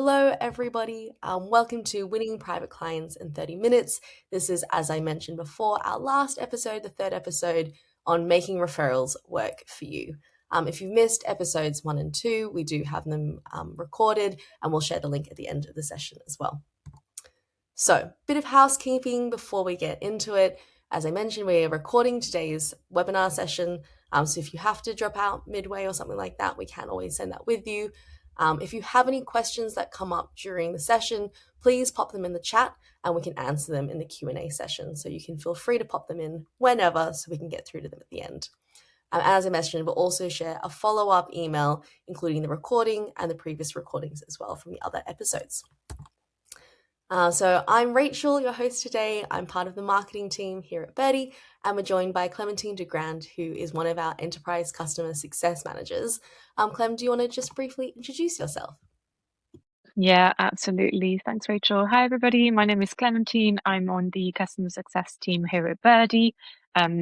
Hello, everybody. Welcome to Winning Private Clients in 30 Minutes. This is, as I mentioned before, our last episode, the third episode on making referrals work for you. If you've missed episodes 1 and 2, we do have them recorded, and we'll share the link at the end of the session as well. So, bit of housekeeping before we get into it. As I mentioned, we're recording today's webinar session. So if you have to drop out midway or something like that, we can always send that with you. If you have any questions that come up during the session, please pop them in the chat and we can answer them in the Q&A session. So you can feel free to pop them in whenever so we can get through to them at the end. As I mentioned, we'll also share a follow-up email, including the recording and the previous recordings as well from the other episodes. So I'm Rachel, your host today. I'm part of the marketing team here at Birdie, and we're joined by Clementine Dugrand, who is one of our enterprise customer success managers. Clem, do you want to just briefly introduce yourself? Yeah, absolutely. Thanks, Rachel. Hi, everybody. My name is Clementine. I'm on the customer success team here at Birdie.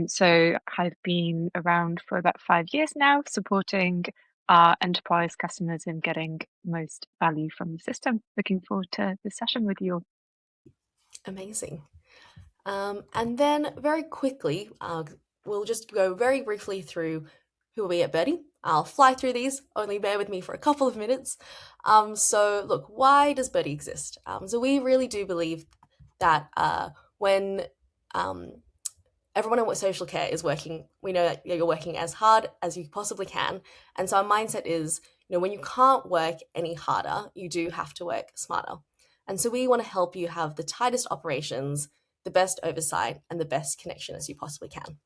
So I've been around for about 5 years now, supporting our enterprise customers in getting most value from the system. Looking forward to this session with you all. Amazing. And then very quickly, we'll just go very briefly through who are we at Birdie. I'll fly through these, only bear with me for a couple of minutes. So look, why does Birdie exist? So we really do believe that when everyone in social care is working, we know that you're working as hard as you possibly can. And so our mindset is, when you can't work any harder, you do have to work smarter. And so we want to help you have the tightest operations, the best oversight, and the best connection as you possibly can.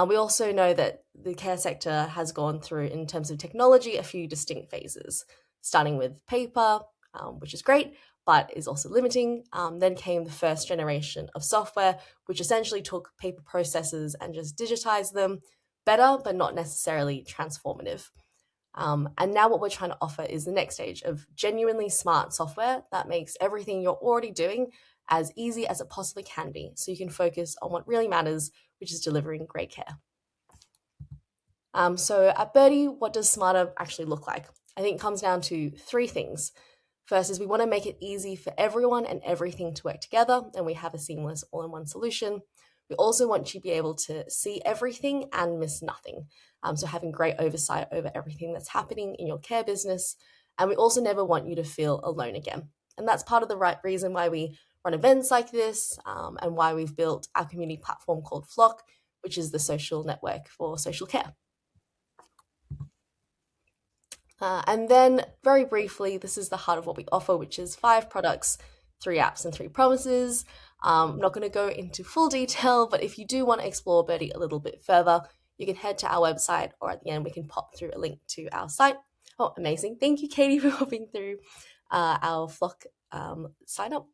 We also know that the care sector has gone through, in terms of technology, a few distinct phases, starting with paper, which is great, but is also limiting. Then came the first generation of software, which essentially took paper processes and just digitized them better, but not necessarily transformative. And now what we're trying to offer is the next stage of genuinely smart software that makes everything you're already doing as easy as it possibly can be, so you can focus on what really matters, which is delivering great care. So at Birdie, what does smarter actually look like? I think it comes down to three things. First is we want to make it easy for everyone and everything to work together, and we have a seamless all-in-one solution. We also want you to be able to see everything and miss nothing. So having great oversight over everything that's happening in your care business. And we also never want you to feel alone again. And that's part of the right reason why we run events like this, and why we've built our community platform called Flock, which is the social network for social care. And then very briefly, this is the heart of what we offer, which is 5 products, 3 apps, and 3 promises. I'm not going to go into full detail, but if you do want to explore Birdie a little bit further, you can head to our website, or at the end, we can pop through a link to our site. Oh, amazing. Thank you, Katie, for hopping through our Flock sign up.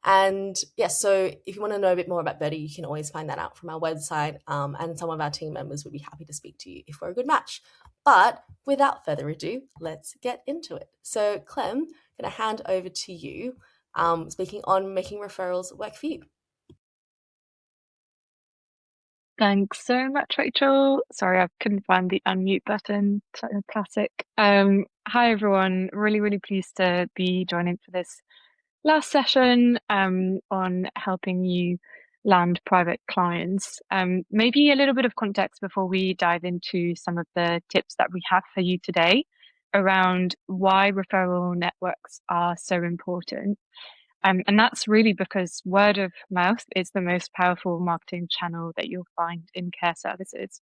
And yes, so if you want to know a bit more about Birdie, you can always find that out from our website, and some of our team members would be happy to speak to you if we're a good match. But without further ado, let's get into it. So Clem, I'm going to hand over to you, speaking on making referrals work for you. Thanks so much, Rachel. Sorry, I couldn't find the unmute button. Classic. Hi, everyone. Really pleased to be joining for this last session on helping you land private clients. Maybe a little bit of context before we dive into some of the tips that we have for you today around why referral networks are so important. And that's really because word of mouth is the most powerful marketing channel that you'll find in care services.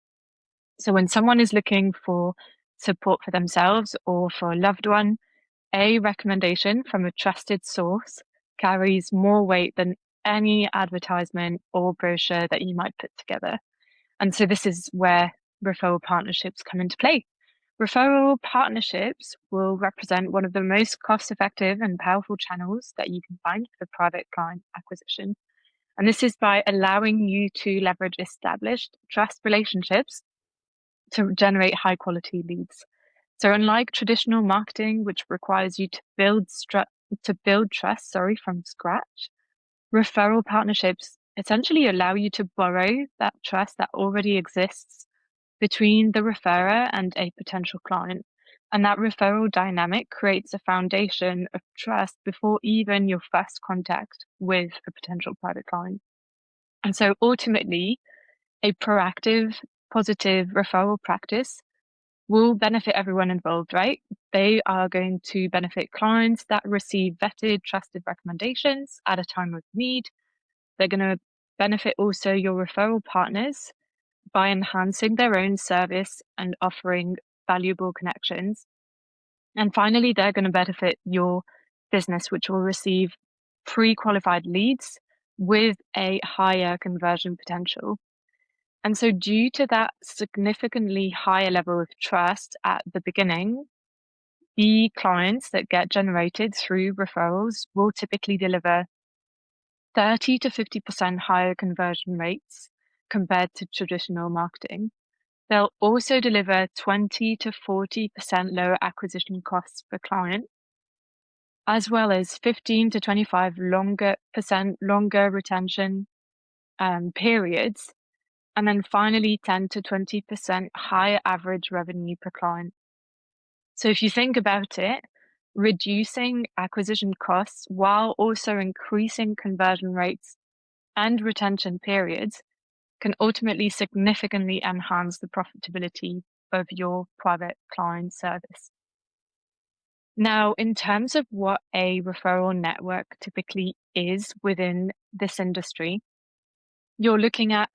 So when someone is looking for support for themselves or for a loved one, a recommendation from a trusted source carries more weight than any advertisement or brochure that you might put together. And so this is where referral partnerships come into play. Referral partnerships will represent one of the most cost-effective and powerful channels that you can find for private client acquisition. And this is by allowing you to leverage established trust relationships to generate high-quality leads. So unlike traditional marketing, which requires you to build trust, from scratch, referral partnerships essentially allow you to borrow that trust that already exists between the referrer and a potential client. And that referral dynamic creates a foundation of trust before even your first contact with a potential private client. And so ultimately, a proactive, positive referral practice will benefit everyone involved, right? They are going to benefit clients that receive vetted, trusted recommendations at a time of need. They're going to benefit also your referral partners by enhancing their own service and offering valuable connections. And finally, they're going to benefit your business, which will receive pre-qualified leads with a higher conversion potential. And so due to that significantly higher level of trust at the beginning, the clients that get generated through referrals will typically deliver 30 to 50% higher conversion rates compared to traditional marketing. They'll also deliver 20 to 40% lower acquisition costs per client, as well as 15 to 25 longer retention periods, and then finally 10 to 20% higher average revenue per client. So if you think about it, reducing acquisition costs while also increasing conversion rates and retention periods can ultimately significantly enhance the profitability of your private client service. Now, in terms of what a referral network typically is within this industry, you're looking at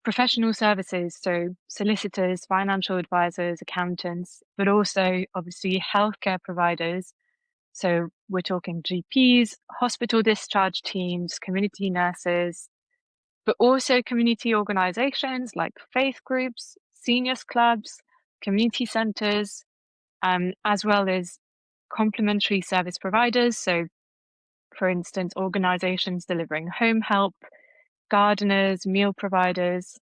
professional services, so solicitors, financial advisors, accountants, but also obviously healthcare providers. So we're talking GPs, hospital discharge teams, community nurses, but also community organizations like faith groups, seniors clubs, community centers, as well as complementary service providers. So, for instance, organizations delivering home help, gardeners, meal providers,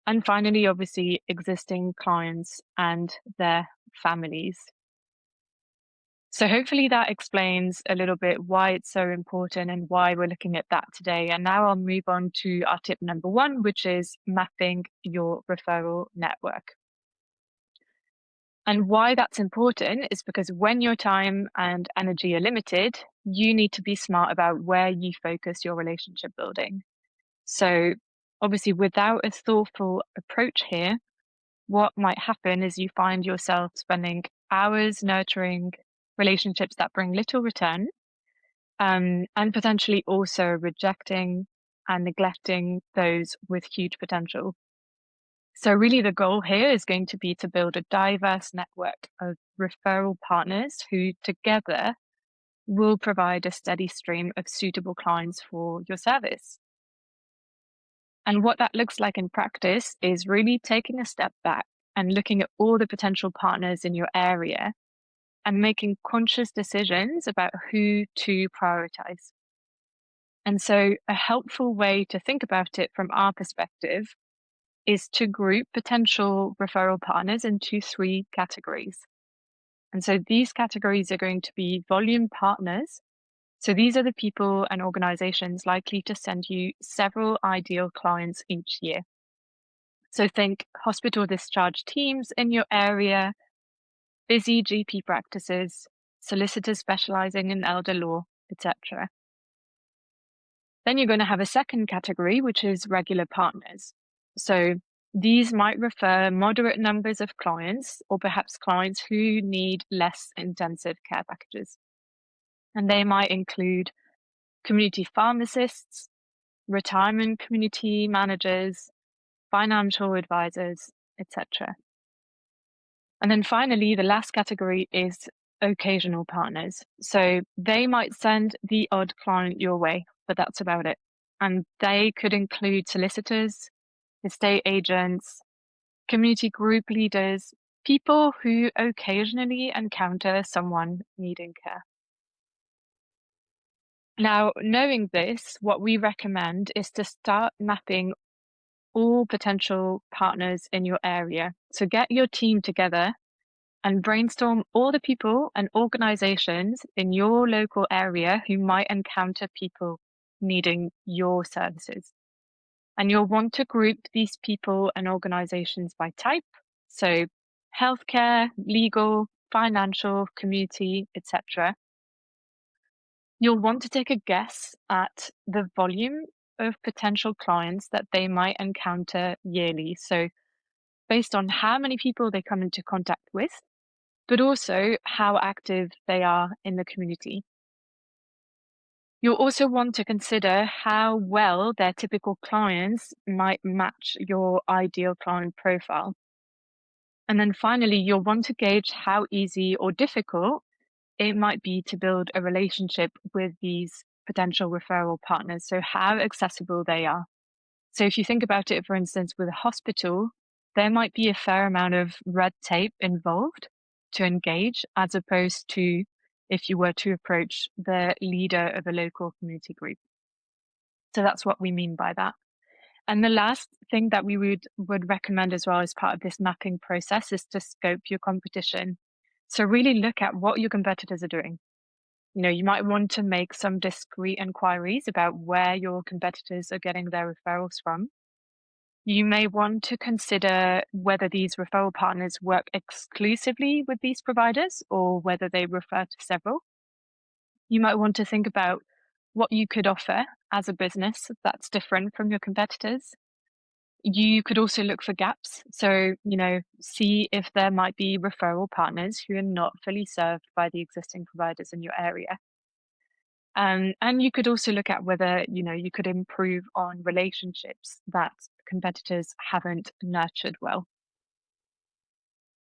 and finally, obviously, existing clients and their families. So hopefully that explains a little bit why it's so important and why we're looking at that today. And now I'll move on to our tip number one, which is mapping your referral network. And why that's important is because when your time and energy are limited, you need to be smart about where you focus your relationship building. So obviously, without a thoughtful approach here, what might happen is you find yourself spending hours nurturing relationships that bring little return, and potentially also rejecting and neglecting those with huge potential. So really the goal here is going to be to build a diverse network of referral partners who together will provide a steady stream of suitable clients for your service. And what that looks like in practice is really taking a step back and looking at all the potential partners in your area and making conscious decisions about who to prioritize. And so a helpful way to think about it from our perspective is to group potential referral partners into three categories. And so these categories are going to be volume partners. So these are the people and organizations likely to send you several ideal clients each year. So think hospital discharge teams in your area, busy GP practices, solicitors specializing in elder law, etc. Then you're going to have a second category, which is regular partners. So these might refer moderate numbers of clients or perhaps clients who need less intensive care packages. And they might include community pharmacists, retirement community managers, financial advisors, etc. And then finally, the last category is occasional partners. So they might send the odd client your way, but that's about it. And they could include solicitors, estate agents, community group leaders, people who occasionally encounter someone needing care. Now, knowing this, what we recommend is to start mapping all potential partners in your area. So get your team together and brainstorm all the people and organizations in your local area who might encounter people needing your services. And you'll want to group these people and organizations by type. So healthcare, legal, financial, community, etc., you'll want to take a guess at the volume of potential clients that they might encounter yearly. So, based on how many people they come into contact with, but also how active they are in the community. You'll also want to consider how well their typical clients might match your ideal client profile. And then finally, you'll want to gauge how easy or difficult it might be to build a relationship with these potential referral partners. So, how accessible they are. So, if you think about it, for instance, with a hospital, there might be a fair amount of red tape involved to engage, as opposed to if you were to approach the leader of a local community group. So, that's what we mean by that. And the last thing that we would recommend as well as part of this mapping process is to scope your competition. So, really look at what your competitors are doing. You might want to make some discrete inquiries about where your competitors are getting their referrals from. You may want to consider whether these referral partners work exclusively with these providers or whether they refer to several. You might want to think about what you could offer as a business that's different from your competitors. You could also look for gaps. So, see if there might be referral partners who are not fully served by the existing providers in your area. And you could also look at whether, you could improve on relationships that competitors haven't nurtured well.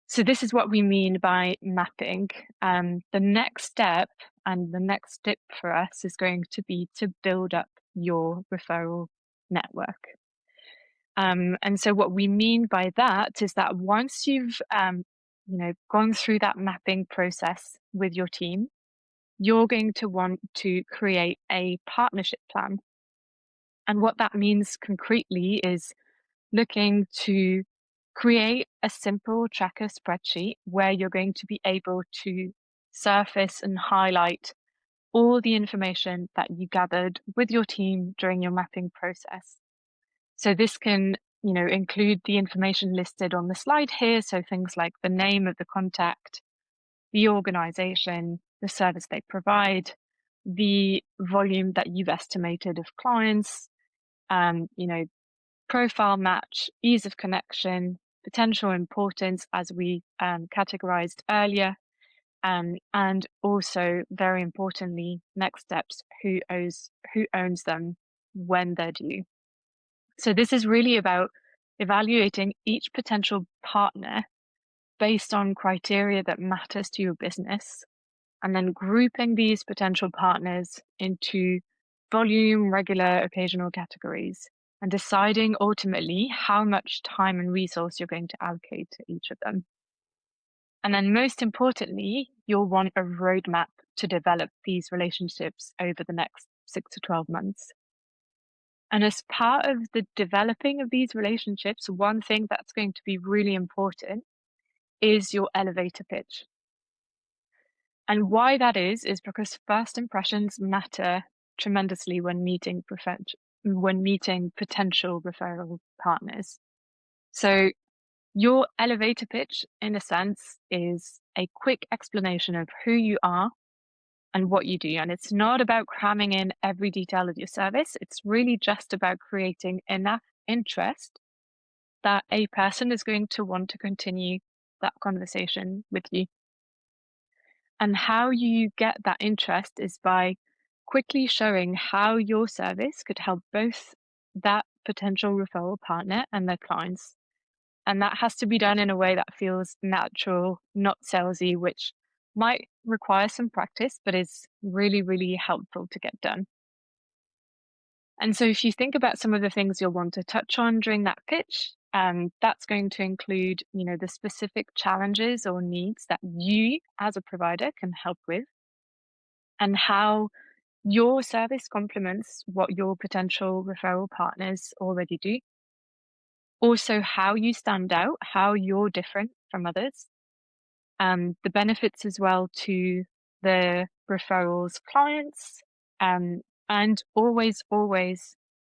So this is what we mean by mapping. The next step and the next tip for us is going to be to build up your referral network. And so what we mean by that is that once you've, gone through that mapping process with your team, you're going to want to create a partnership plan. And what that means concretely is looking to create a simple tracker spreadsheet where you're going to be able to surface and highlight all the information that you gathered with your team during your mapping process. So this can, include the information listed on the slide here. So things like the name of the contact, the organization, the service they provide, the volume that you've estimated of clients, profile match, ease of connection, potential importance, as we categorized earlier, and also, very importantly, next steps, who owns them when they're due. So this is really about evaluating each potential partner based on criteria that matters to your business, and then grouping these potential partners into volume, regular, occasional categories, and deciding ultimately how much time and resource you're going to allocate to each of them. And then most importantly, you'll want a roadmap to develop these relationships over the next 6 to 12 months. And as part of the developing of these relationships, one thing that's going to be really important is your elevator pitch. And why that is because first impressions matter tremendously when meeting potential referral partners. So your elevator pitch, in a sense, is a quick explanation of who you are and what you do. And it's not about cramming in every detail of your service. It's really just about creating enough interest that a person is going to want to continue that conversation with you. And how you get that interest is by quickly showing how your service could help both that potential referral partner and their clients. And that has to be done in a way that feels natural, not salesy, which might require some practice, but is really, really helpful to get done. And so if you think about some of the things you'll want to touch on during that pitch, that's going to include, the specific challenges or needs that you as a provider can help with, and how your service complements what your potential referral partners already do. Also, how you stand out, how you're different from others, the benefits as well to the referrals clients, and always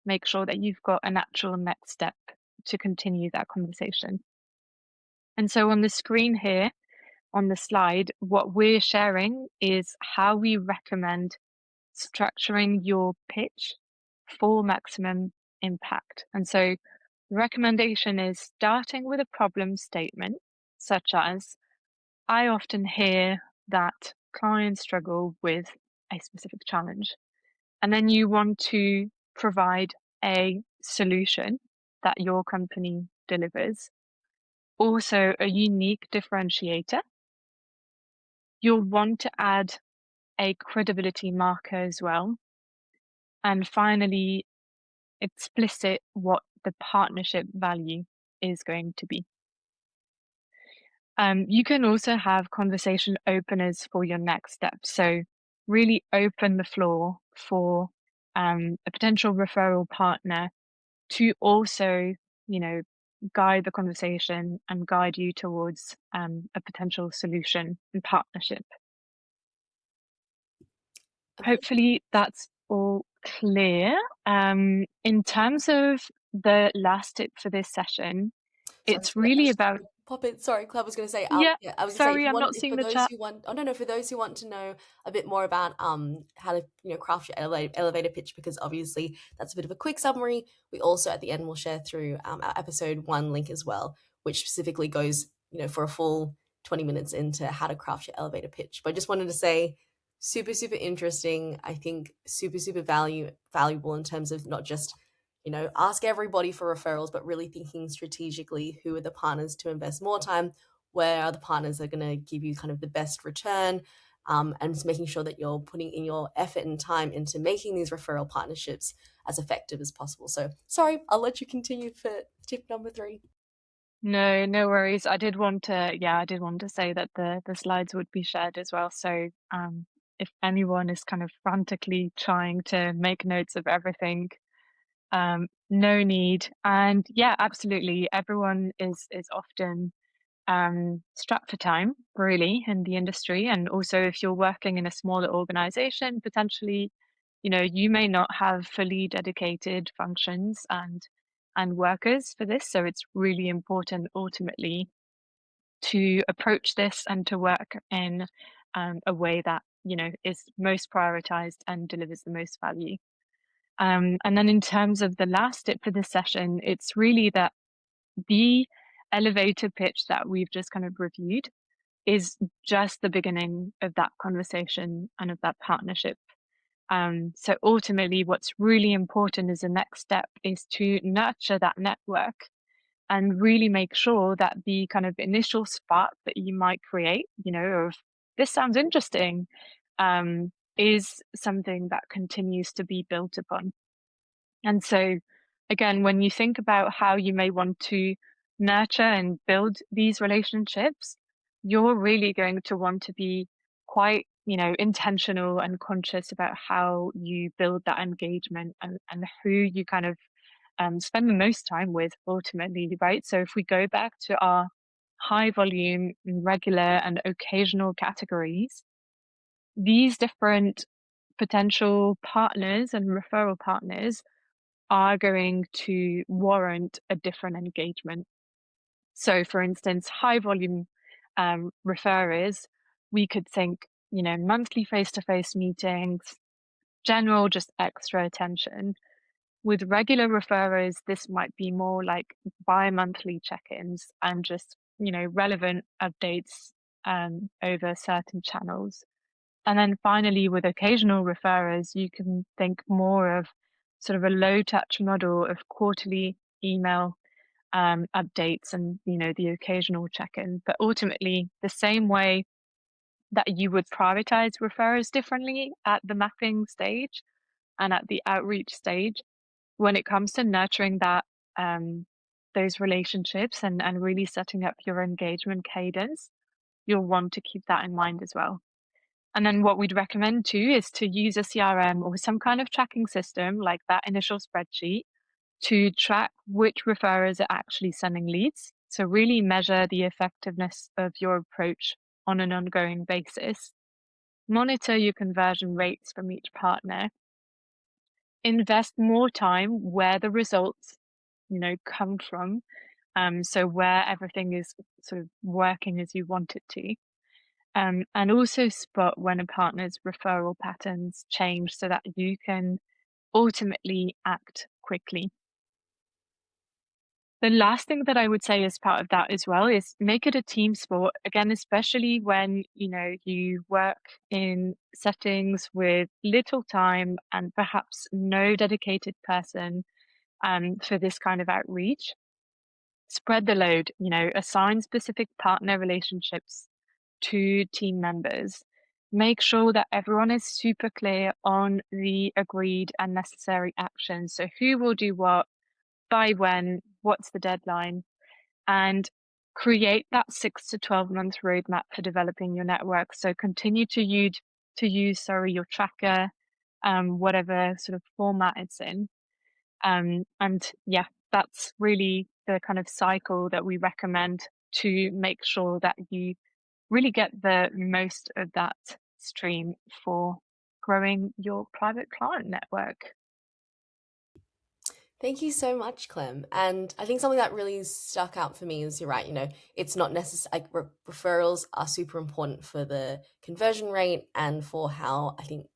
make sure that you've got a natural next step to continue that conversation. And so on the screen here, on the slide, what we're sharing is how we recommend structuring your pitch for maximum impact. And so the recommendation is starting with a problem statement, such as, I often hear that clients struggle with a specific challenge. And then you want to provide a solution that your company delivers, also a unique differentiator. You'll want to add a credibility marker as well. And finally, explicit what the partnership value is going to be. You can also have conversation openers for your next step. So really open the floor for a potential referral partner to also, guide the conversation and guide you towards a potential solution and partnership. Amazing. Hopefully that's all clear. In terms of the last tip for this session, Sorry, it's I really was just about, gonna pop in. Sorry, Claire was going to say, yeah, yeah, I was going to say, if sorry, you I'm want, not if seeing for the those chat. who want, oh no, no, for those who want to know a bit more about how to craft your elevator pitch, because obviously that's a bit of a quick summary. We also at the end will share through our episode 1 link as well, which specifically goes for a full 20 minutes into how to craft your elevator pitch. But I just wanted to say, super super interesting. I think super super valuable in terms of not just ask everybody for referrals, but really thinking strategically who are the partners to invest more time, where are the partners that are going to give you kind of the best return, and just making sure that you're putting in your effort and time into making these referral partnerships as effective as possible. So, sorry, I'll let you continue for tip number 3. No, no worries. I did want to say that the slides would be shared as well. So if anyone is kind of frantically trying to make notes of everything, no need. And yeah, absolutely. Everyone is often strapped for time, really, in the industry. And also, if you're working in a smaller organization, potentially, you may not have fully dedicated functions and workers for this. So it's really important ultimately to approach this and to work in a way that is most prioritized and delivers the most value. And then in terms of the last tip for this session, it's really that the elevator pitch that we've just kind of reviewed is just the beginning of that conversation and of that partnership. So ultimately, what's really important as a next step is to nurture that network and really make sure that the kind of initial spark that you might create, of this sounds interesting, is something that continues to be built upon. And so, again, when you think about how you may want to nurture and build these relationships, you're really going to want to be quite, intentional and conscious about how you build that engagement and who you kind of spend the most time with ultimately, right? So if we go back to our high volume, regular, and occasional categories, these different potential partners and referral partners are going to warrant a different engagement. So, for instance, high volume referrers, we could think, monthly face to face meetings, general just extra attention. With regular referrers, this might be more like bi-monthly check-ins and just, relevant updates over certain channels. And then finally, with occasional referrers, you can think more of sort of a low touch model of quarterly email updates and, the occasional check-in. But ultimately, the same way that you would prioritize referrers differently at the mapping stage and at the outreach stage, when it comes to nurturing those relationships and really setting up your engagement cadence, you'll want to keep that in mind as well. And then what we'd recommend too is to use a CRM or some kind of tracking system like that initial spreadsheet to track which referrers are actually sending leads. So really measure the effectiveness of your approach on an ongoing basis. Monitor your conversion rates from each partner. Invest more time where the results, come from. So where everything is sort of working as you want it to. and also spot when a partner's referral patterns change so that you can ultimately act quickly. The last thing that I would say as part of that as well is make it a team sport. Again, especially when, you work in settings with little time and perhaps no dedicated person for this kind of outreach. Spread the load, assign specific partner relationships to team members. Make sure that everyone is super clear on the agreed and necessary actions. So who will do what, by when, what's the deadline, and create that 6 to 12 month roadmap for developing your network. So continue to use your tracker, whatever sort of format it's in. And yeah, that's really the kind of cycle that we recommend to make sure that you really get the most of that stream for growing your private client network. Thank you so much, Clem. And I think something that really stuck out for me is you're right, it's not necessary, like referrals are super important for the conversion rate and for how I think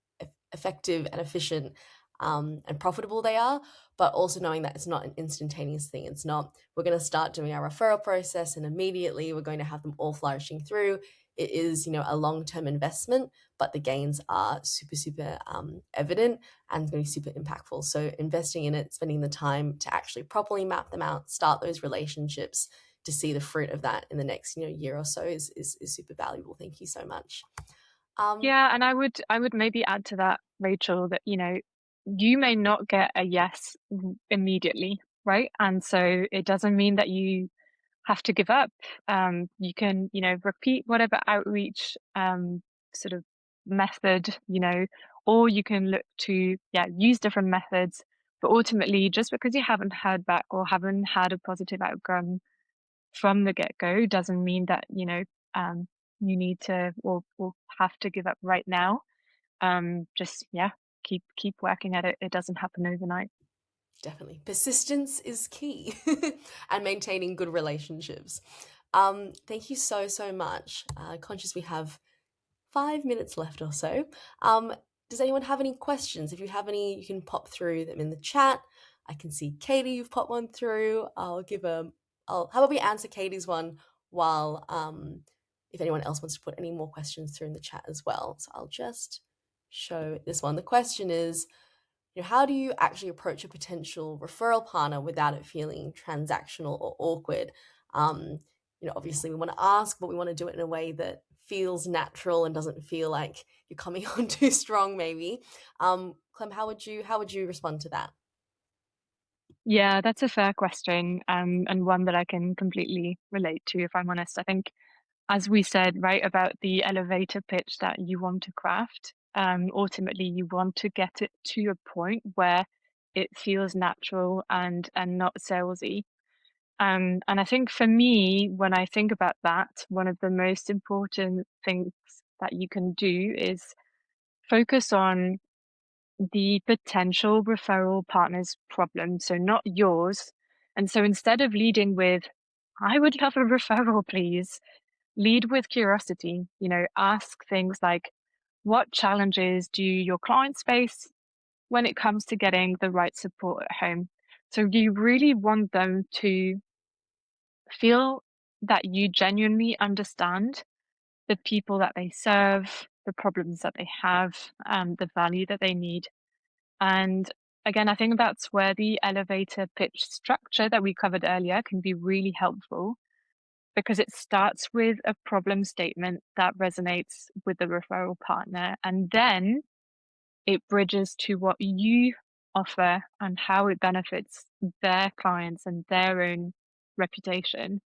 effective and efficient and profitable they are, but also knowing that it's not an instantaneous thing. It's not, we're going to start doing our referral process and immediately we're going to have them all flourishing through. It is, a long term investment, but the gains are super, super evident and it's going to be super impactful. So investing in it, spending the time to actually properly map them out, start those relationships to see the fruit of that in the next year or so is super valuable. Thank you so much. Um, Yeah, and I would maybe add to that, Rachel, that you may not get a yes immediately, right? And so it doesn't mean that you have to give up. You can, repeat whatever outreach sort of method, or you can look to, yeah, use different methods. But ultimately, just because you haven't heard back or haven't had a positive outcome from the get-go doesn't mean that, you need to or have to give up right now. Just yeah, keep working at it. It doesn't happen overnight. Definitely. Persistence is key and maintaining good relationships. Thank you so, so much. Conscious we have 5 minutes left or so. Does anyone have any questions? If you have any, you can pop through them in the chat. I can see Katie, you've popped one through. How about we answer Katie's one while, if anyone else wants to put any more questions through in the chat as well. So I'll just show this one. The question is, how do you actually approach a potential referral partner without it feeling transactional or awkward? Obviously we want to ask, but we want to do it in a way that feels natural and doesn't feel like you're coming on too strong, maybe. Clem, how would you respond to that? Yeah, that's a fair question, and one that I can completely relate to, if I'm honest. I think, as we said, right, about the elevator pitch that you want to craft, ultimately you want to get it to a point where it feels natural and not salesy. And I think for me, when I think about that, one of the most important things that you can do is focus on the potential referral partner's problem, so not yours. And so instead of leading with, I would love a referral, please, lead with curiosity. Ask things like, what challenges do your clients face when it comes to getting the right support at home? So you really want them to feel that you genuinely understand the people that they serve, the problems that they have, the value that they need. And again, I think that's where the elevator pitch structure that we covered earlier can be really helpful because it starts with a problem statement that resonates with the referral partner. And then it bridges to what you offer and how it benefits their clients and their own reputation.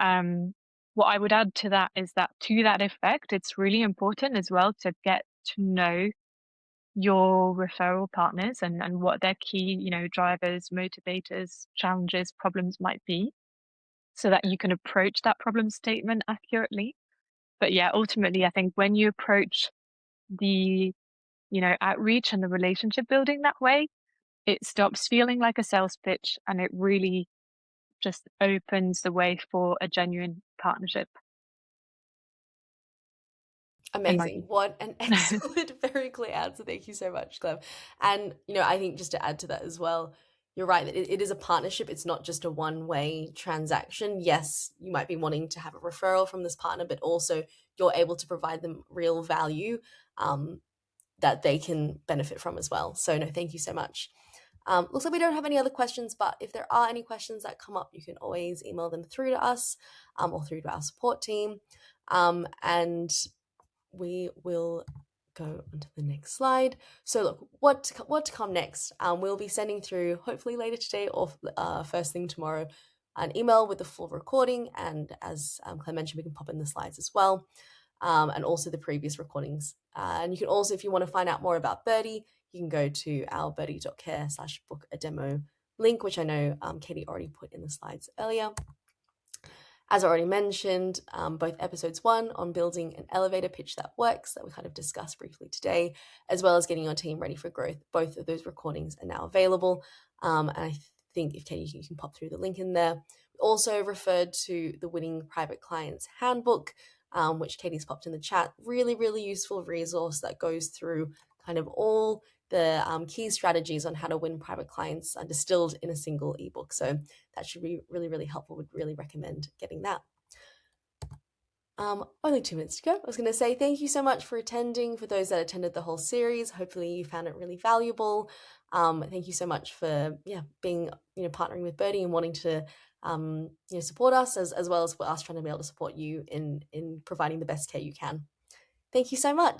Um, what I would add to that is that to that effect, it's really important as well to get to know your referral partners and what their key, drivers, motivators, challenges, problems might be, so that you can approach that problem statement accurately. But yeah, ultimately, I think when you approach the, outreach and the relationship building that way, it stops feeling like a sales pitch and it really just opens the way for a genuine partnership. in my Amazing. view. What an excellent, very clear answer. Thank you so much, Clem. And, I think just to add to that as well, you're right that it is a partnership. It's not just a one-way transaction. Yes, you might be wanting to have a referral from this partner, but also you're able to provide them real value that they can benefit from as well. So, no, thank you so much. Looks like we don't have any other questions, but if there are any questions that come up, you can always email them through to us or through to our support team. And we will go on to the next slide. So look, what to come next? We'll be sending through, hopefully later today or first thing tomorrow, an email with the full recording. And as Claire mentioned, we can pop in the slides as well, and also the previous recordings. And you can also, if you want to find out more about Birdie, you can go to our birdie.care/book a demo link, which I know Katie already put in the slides earlier. As I already mentioned, both episodes 1 on building an elevator pitch that works, that we kind of discussed briefly today, as well as getting your team ready for growth. Both of those recordings are now available. And I think if Katie, you can pop through the link in there. We also referred to the Winning Private Clients Handbook, which Katie's popped in the chat. Really, really useful resource that goes through kind of all the key strategies on how to win private clients are distilled in a single ebook. So that should be really, really helpful. Would really recommend getting that. Only 2 minutes to go. I was going to say thank you so much for attending. For those that attended the whole series, hopefully you found it really valuable. Thank you so much for being partnering with Birdie and wanting to support us as well as for us trying to be able to support you in providing the best care you can. Thank you so much.